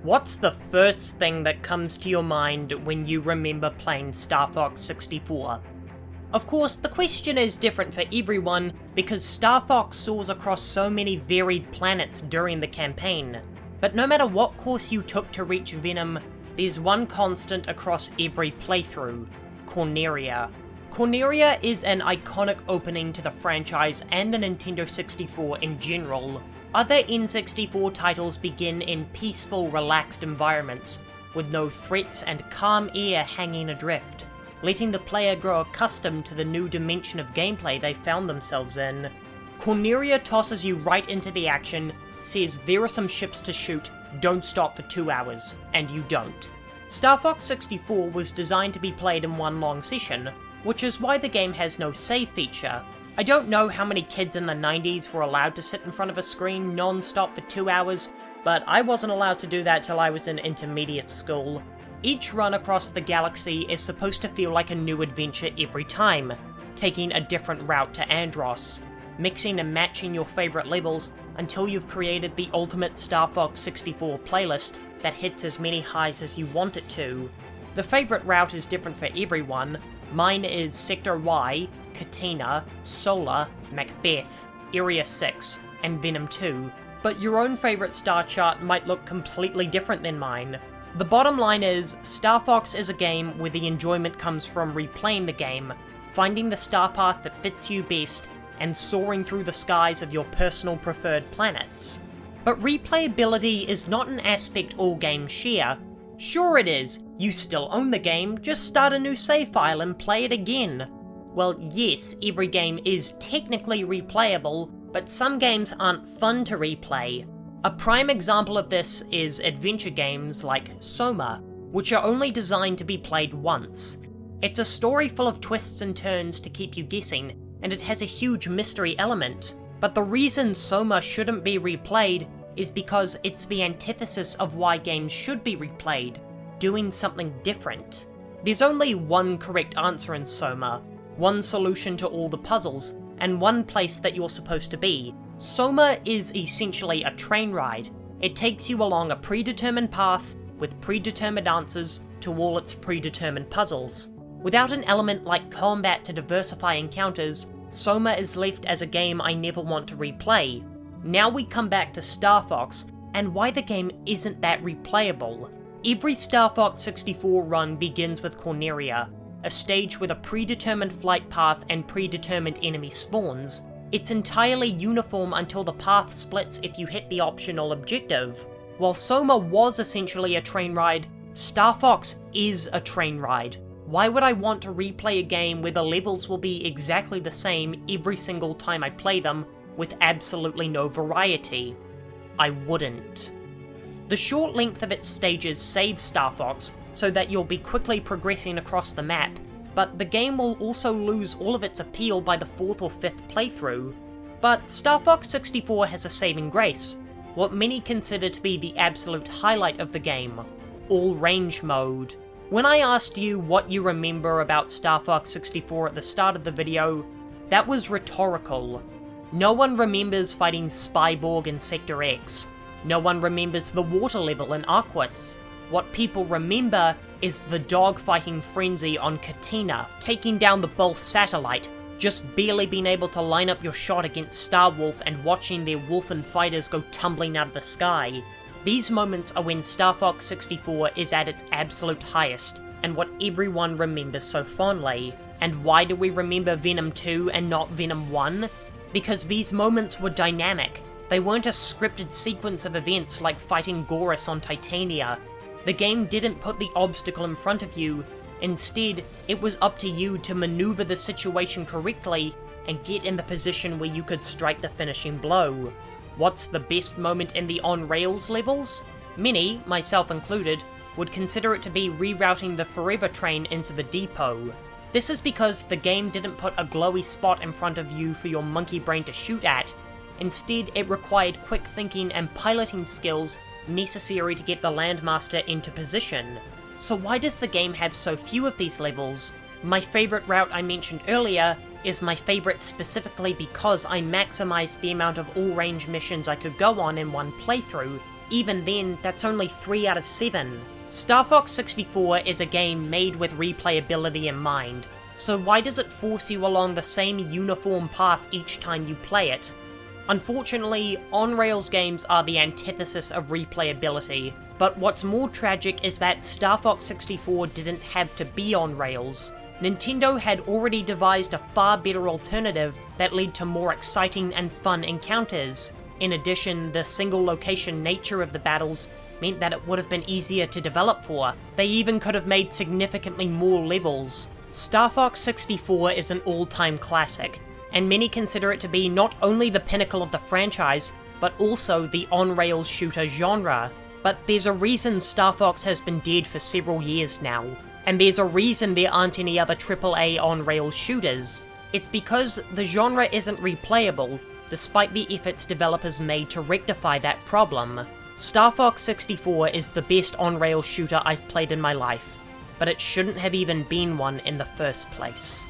What's the first thing that comes to your mind when you remember playing Star Fox 64? Of course, the question is different for everyone because Star Fox soars across so many varied planets during the campaign. But no matter what course you took to reach Venom, there's one constant across every playthrough: Corneria. Corneria is an iconic opening to the franchise and the Nintendo 64 in general. Other N64 titles begin in peaceful, relaxed environments, with no threats and calm air hanging adrift, letting the player grow accustomed to the new dimension of gameplay they found themselves in. Corneria tosses you right into the action, says there are some ships to shoot, don't stop for 2 hours, and you don't. Star Fox 64 was designed to be played in one long session, which is why the game has no save feature. I don't know how many kids in the 90s were allowed to sit in front of a screen non-stop for 2 hours, but I wasn't allowed to do that till I was in intermediate school. Each run across the galaxy is supposed to feel like a new adventure every time, taking a different route to Andros, mixing and matching your favourite levels until you've created the ultimate Star Fox 64 playlist that hits as many highs as you want it to. The favourite route is different for everyone. Mine is Sector Y, Katina, Solar, Macbeth, Area 6, and Venom 2, but your own favourite star chart might look completely different than mine. The bottom line is, Star Fox is a game where the enjoyment comes from replaying the game, finding the star path that fits you best, and soaring through the skies of your personal preferred planets. But replayability is not an aspect all games share. Sure it is, you still own the game, just start a new save file and play it again. Well, yes, every game is technically replayable, but some games aren't fun to replay. A prime example of this is adventure games like Soma, which are only designed to be played once. It's a story full of twists and turns to keep you guessing, and it has a huge mystery element. But the reason Soma shouldn't be replayed is because it's the antithesis of why games should be replayed, doing something different. There's only one correct answer in Soma, one solution to all the puzzles, and one place that you're supposed to be. Soma is essentially a train ride. It takes you along a predetermined path with predetermined answers to all its predetermined puzzles. Without an element like combat to diversify encounters, Soma is left as a game I never want to replay. Now we come back to Star Fox, and why the game isn't that replayable. Every Star Fox 64 run begins with Corneria, a stage with a predetermined flight path and predetermined enemy spawns. It's entirely uniform until the path splits if you hit the optional objective. While Soma was essentially a train ride, Star Fox is a train ride. Why would I want to replay a game where the levels will be exactly the same every single time I play them, with absolutely no variety? I wouldn't. The short length of its stages saves Star Fox, so that you'll be quickly progressing across the map, but the game will also lose all of its appeal by the 4th or 5th playthrough. But Star Fox 64 has a saving grace, what many consider to be the absolute highlight of the game: all range mode. When I asked you what you remember about Star Fox 64 at the start of the video, that was rhetorical. No one remembers fighting Spyborg in Sector X. No one remembers the water level in Arquus. What people remember is the dogfighting frenzy on Katina, taking down the Bulth satellite, just barely being able to line up your shot against Starwolf and watching their Wolfen fighters go tumbling out of the sky. These moments are when Star Fox 64 is at its absolute highest, and what everyone remembers so fondly. And why do we remember Venom 2 and not Venom 1? Because these moments were dynamic. They weren't a scripted sequence of events like fighting Gorus on Titania. The game didn't put the obstacle in front of you. Instead, it was up to you to maneuver the situation correctly and get in the position where you could strike the finishing blow. What's the best moment in the on-rails levels? Many, myself included, would consider it to be rerouting the Forever train into the depot. This is because the game didn't put a glowy spot in front of you for your monkey brain to shoot at. Instead, it required quick thinking and piloting skills necessary to get the Landmaster into position. So why does the game have so few of these levels? My favourite route I mentioned earlier is my favourite specifically because I maximised the amount of all-range missions I could go on in one playthrough, even then, that's only 3 out of 7. Star Fox 64 is a game made with replayability in mind, so why does it force you along the same uniform path each time you play it? Unfortunately, on-rails games are the antithesis of replayability, but what's more tragic is that Star Fox 64 didn't have to be on rails. Nintendo had already devised a far better alternative that led to more exciting and fun encounters. In addition, the single location nature of the battles meant that it would have been easier to develop for. They even could have made significantly more levels. Star Fox 64 is an all-time classic, and many consider it to be not only the pinnacle of the franchise, but also the on-rails shooter genre. But there's a reason Star Fox has been dead for several years now, and there's a reason there aren't any other AAA on-rails shooters. It's because the genre isn't replayable, despite the efforts developers made to rectify that problem. Star Fox 64 is the best on-rails shooter I've played in my life, but it shouldn't have even been one in the first place.